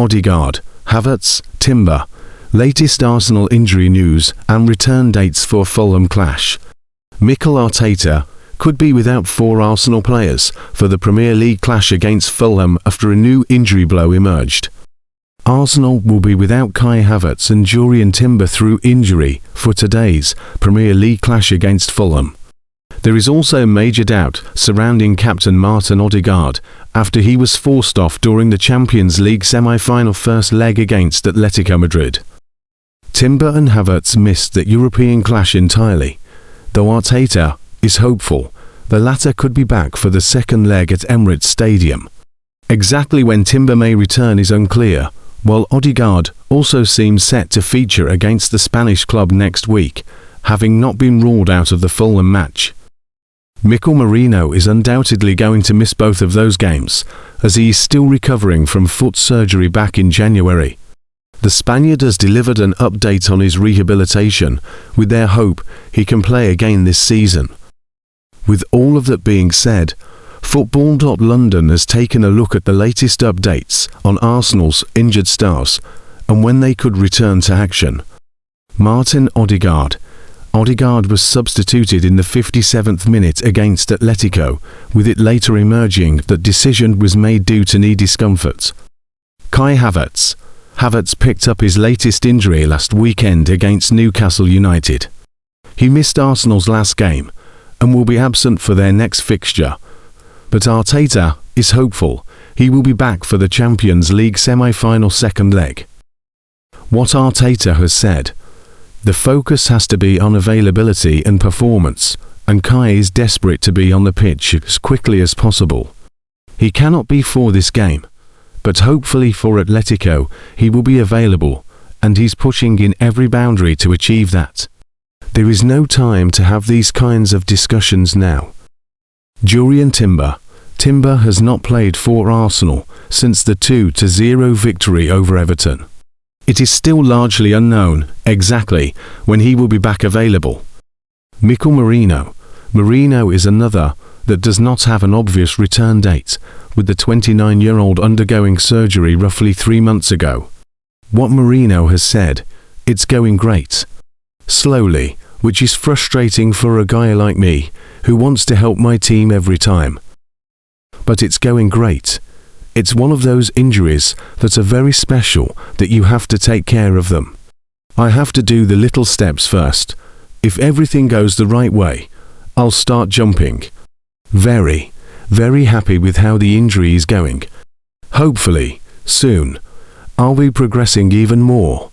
Odegaard, Havertz, Timber. Latest Arsenal injury news and return dates for Fulham clash. Mikel Arteta could be without 4 Arsenal players for the Premier League clash against Fulham after a new injury blow emerged. Arsenal will be without Kai Havertz and Jurrien Timber through injury for today's Premier League clash against Fulham. There is also major doubt surrounding captain Martinodegaard after he was forced off during the Champions League semi-final first leg against Atletico Madrid. Timber and Havertz missed the European clash entirely, though Arteta is hopeful the latter could be back for the second leg at Emirates Stadium. Exactly when Timber may return is unclear, while Odegaard also seems set to feature against the Spanish club next week, having not been ruled out of the Fulham match. Mikel Merino is undoubtedly going to miss both of those games, as he is still recovering from foot surgery back in January. The Spaniard has delivered an update on his rehabilitation, with their hope he can play again this season. With all of that being said, Football.London has taken a look at the latest updates on Arsenal's injured stars and when they could return to action. Martinodegaard. Odegaard was substituted in the 57th minute against Atletico, with it later emerging that decision was made due to knee discomfort. Kai Havertz. Havertz picked up his latest injury last weekend against Newcastle United. He missed Arsenal's last game and will be absent for their next fixture, but Arteta is hopeful he will be back for the Champions League semi-final second leg. What Arteta has said: the focus has to be on availability and performance, and Kai is desperate to be on the pitch as quickly as possible. He cannot be for this game, but hopefully for Atletico he will be available, and he's pushing in every boundary to achieve that. There is no time to have these kinds of discussions now. Jurrien Timber. Timber has not played for Arsenal since the 2-0 victory over Everton. It is still largely unknown exactly when he will be back available. Mikel Merino. Merino is another that does not have an obvious return date, with the 29-year-old undergoing surgery roughly 3 months ago. What Merino has said: it's going great. Slowly, which is frustrating for a guy like me, who wants to help my team every time. But it's going great. It's one of those injuries that are very special, that you have to take care of them. I have to do the little steps first. If everything goes the right way, I'll start jumping. Very, very happy with how the injury is going. Hopefully, soon, I'll be progressing even more.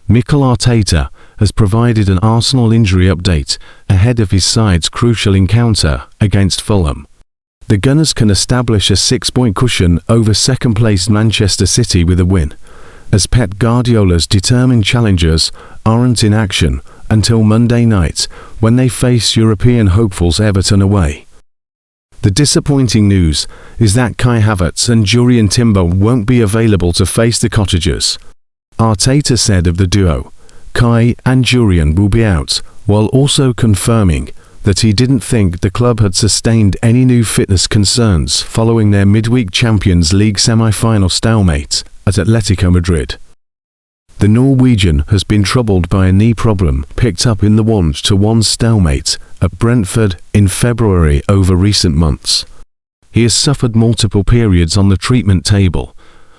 Mikel Arteta has provided an Arsenal injury update ahead of his side's crucial encounter against Fulham. The Gunners can establish a 6-point cushion over second-placed Manchester City with a win, as Pep Guardiola's determined challengers aren't in action until Monday night, when they face European hopefuls Everton away. The disappointing news is that Kai Havertz and Jurrien Timber won't be available to face the Cottagers. Arteta said of the duo, Kai and Jurrien will be out, while also confirming that he didn't think the club had sustained any new fitness concerns following their midweek Champions League semi-final stalemate at Atletico Madrid. The Norwegian has been troubled by a knee problem picked up in the 1-1 stalemate at Brentford in February over recent months. He has suffered multiple periods on the treatment table,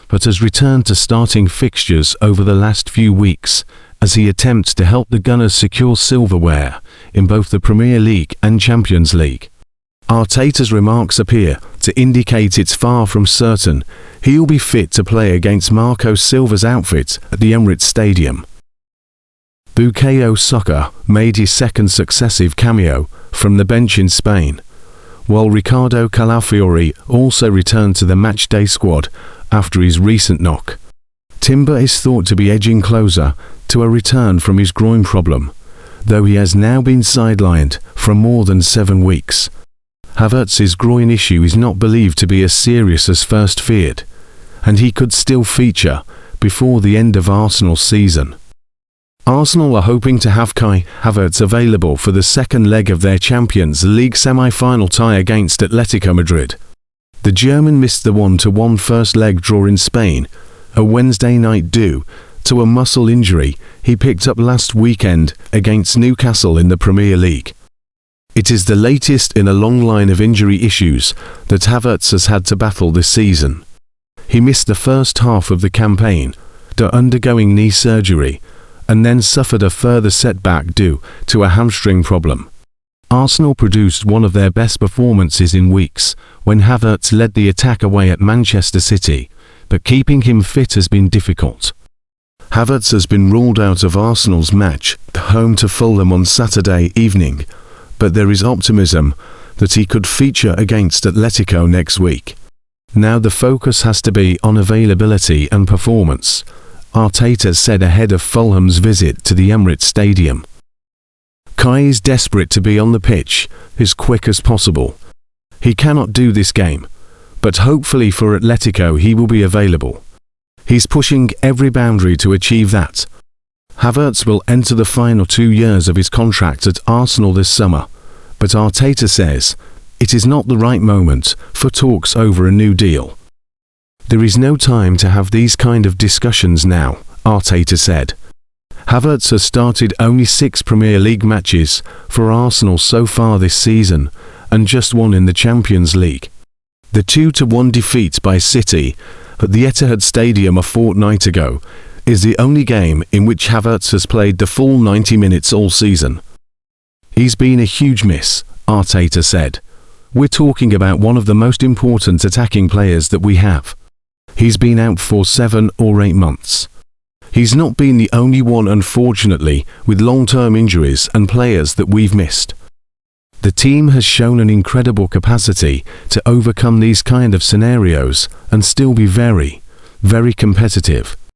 but has returned to starting fixtures over the last few weeks as he attempts to help the Gunners secure silverware in both the Premier League and Champions League. Arteta's remarks appear to indicate it's far from certain he'll be fit to play against Marco Silva's outfit at the Emirates Stadium. Bukayosaka made his second successive cameo from the bench in Spain, while Ricardo Calafiori also returned to the matchday squad after his recent knock. Timber is thought to be edging closer to a return from his groin problem, though he has now been sidelined for more than 7 weeks. Havertz's groin issue is not believed to be as serious as first feared, and he could still feature before the end of Arsenal's season. Arsenal are hoping to have Kai Havertz available for the second leg of their Champions League semi-final tie against Atletico Madrid. The German missed the 1-1 first leg draw in Spain, a Wednesday night due to a muscle injury he picked up last weekend against Newcastle in the Premier League. It is the latest in a long line of injury issues that Havertz has had to battle this season. He missed the first half of the campaign after undergoing knee surgery, and then suffered a further setback due to a hamstring problem. Arsenal produced one of their best performances in weeks when Havertz led the attack away at Manchester City, but keeping him fit has been difficult. Havertz has been ruled out of Arsenal's match home to Fulham on Saturday evening, but there is optimism that he could feature against Atletico next week. Now the focus has to be on availability and performance, Arteta said ahead of Fulham's visit to the Emirates Stadium. Kai is desperate to be on the pitch as quick as possible. He cannot do this game, but hopefully for Atletico he will be available. He's pushing every boundary to achieve that. Havertz will enter the final 2 years of his contract at Arsenal this summer, but Arteta says it is not the right moment for talks over a new deal. There is no time to have these kind of discussions now, Arteta said. Havertz has started only 6 Premier League matches for Arsenal so far this season, and just 1 in the Champions League. The 2-1 defeat by City at the Etihad Stadium a fortnight ago is the only game in which Havertz has played the full 90 minutes all season. He's been a huge miss, Arteta said. We're talking about one of the most important attacking players that we have. He's been out for 7 or 8 months. He's not been the only one, unfortunately, with long-term injuries and players that we've missed. The team has shown an incredible capacity to overcome these kind of scenarios and still be very, very competitive.